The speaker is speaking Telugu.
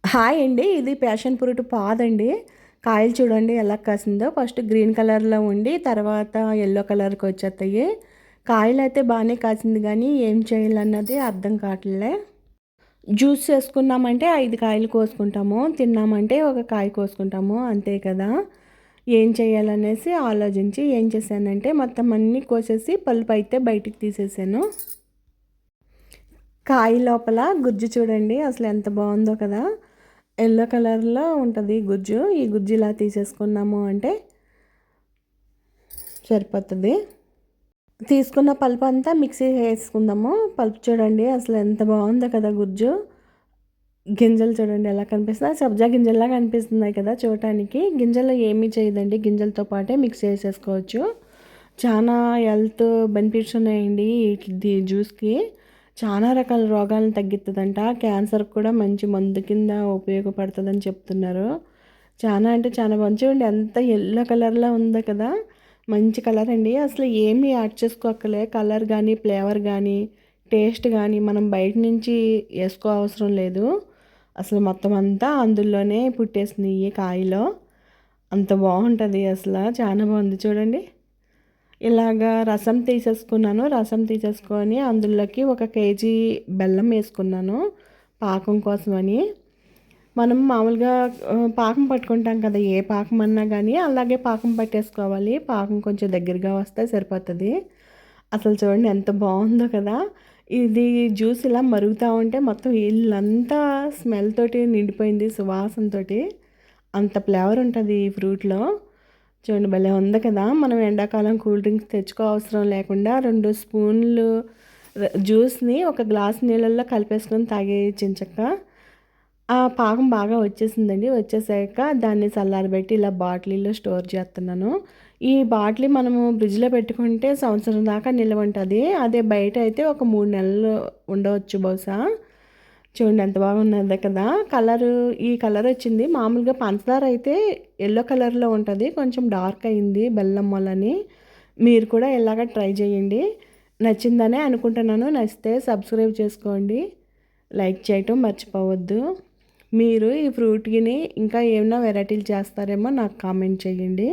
హాయ్ అండి. ఇది ప్యాషన్ ఫ్రూట్ పాదండి. కాయలు చూడండి ఎలా కాసిందో. ఫస్ట్ గ్రీన్ కలర్‌లో ఉండి తర్వాత యెల్లో కలర్‌కి వచ్చేత్తాయి. కాయలైతే బాగానే కాసింది గానీ ఏం చేయాలన్నది అర్థం కావట్లే. జ్యూస్ చేసుకున్నామంటే 5 కాయలు కోసుకుంటాము. తిన్నామంటే ఒక కాయ కోసుకుంటాము. అంతే కదా! ఏం చేయాలనేసి ఆలోచించి ఏం చేశానంటే మొత్తం అన్నీ కోసేసి పల్పయితే బయటికి తీసేసాను. కాయ లోపల గుజ్జు చూడండి అసలు ఎంత బాగుందో కదా! యెల్లో కలర్‌లో ఉంటది గుజ్జు. ఈ గుజ్జు ఇలా తీసేసుకున్నాము అంటే సరిపోతది. తీసుకున్న పల్పంతా మిక్సీ వేసుకుందాము. పల్ప్ చూడండి అసలు ఎంత బాగుందో కదా గుజ్జు. గింజలు చూడండి ఎలా కనిపిస్తున్నాయి. సబ్జా గింజల్లాగా కనిపిస్తున్నాయి కదా చూడటానికి. గింజలు ఏమీ చేయదండి. గింజలతో పాటే మిక్స్ చేసేసుకోవచ్చు. చాలా హెల్త్ బెనిఫిట్స్ ఉన్నాయండి ఈ జ్యూస్‌కి. చాలా రకాల రోగాలను తగ్గిత్తదంట. క్యాన్సర్‌కి కూడా మంచి మందు కింద ఉపయోగపడుతదని చెప్తున్నారు. చాలా అంటే చాలా బాగుంది. చూడండి ఎంత యెల్లో కలర్‌లో ఉందో కదా! మంచి కలర్ అండి. అసలు ఏమీ యాడ్ చేసుకోక్కర్లే. కలర్ గానీ, ఫ్లేవర్ గానీ, టేస్ట్ గానీ మనం బయట నుంచి ఏసుకో అవసరం లేదు. అసలు మొత్తం అంతా అందులోనే పుట్టేసింది ఈ కాయలో. అంత బాగుంటది అసల. చాలా బాగుంది చూడండి. ఇలాగా రసం తీసేసుకున్నాను. రసం తీసేసుకొని అందులోకి 1 కేజీ బెల్లం వేసుకున్నాను పాకం కోసమని. మనం మామూలుగా పాకం పట్టుకుంటాం కదా! ఏ పాకం అన్నా గానీ అలాగే పాకం పట్టేసుకోవాలి. పాకం కొంచెం దగ్గరగా వస్తే సరిపోతది. అసలు చూడండి ఎంత బాగుందో కదా! ఇది జ్యూస్ ఇలా మరుగుతా ఉంటే మొత్తం ఇల్లంతా స్మెల్ తోటి నిండిపోయింది సువాసనతోటి. అంత ఫ్లేవర్ ఉంటది ఈ ఫ్రూట్‌లో. చూడండి భలే ఉంది కదా! మనం ఎండాకాలం కూల్ డ్రింక్స్ తెచ్చుకో అవసరం లేకుండా 2 స్పూన్లు జ్యూస్‌ని ఒక గ్లాస్ నీళ్ళల్లో కలిపేసుకొని తాగేయొచ్చు ఎంచక్కా. ఆ పాకం బాగా వచ్చేసిందండి. వచ్చేసాక దాన్ని చల్లారబెట్టి ఇలా బాటిల్‌లో స్టోర్ చేస్తున్నాను. ఈ బాటిల్ మనము ఫ్రిడ్జ్‌లో పెట్టుకుంటే సంవత్సరం దాకా నిల్వ ఉంటది. అదే బయట అయితే ఒక 3 నెలలు ఉండవచ్చు బహుశా. చూడండి ఎంత బాగున్నదో కదా! ఈ కలర్ వచ్చింది. మామూలుగా పంచదార అయితే యెల్లో కలర్‌లో ఉంటది. కొంచెం డార్క్ అయింది బెల్లం వల్లని. మీరు కూడా ఇలాగ ట్రై చేయండి. నచ్చిందనే అనుకుంటున్నాను. నచ్చితే సబ్స్క్రైబ్ చేసుకోండి. లైక్ చేయటం మర్చిపోవద్దు. మీరు ఈ ఫ్రూట్‌ని ఇంకా ఏమన్నా వెరైటీలు చేస్తారేమో నాకు కామెంట్ చేయండి.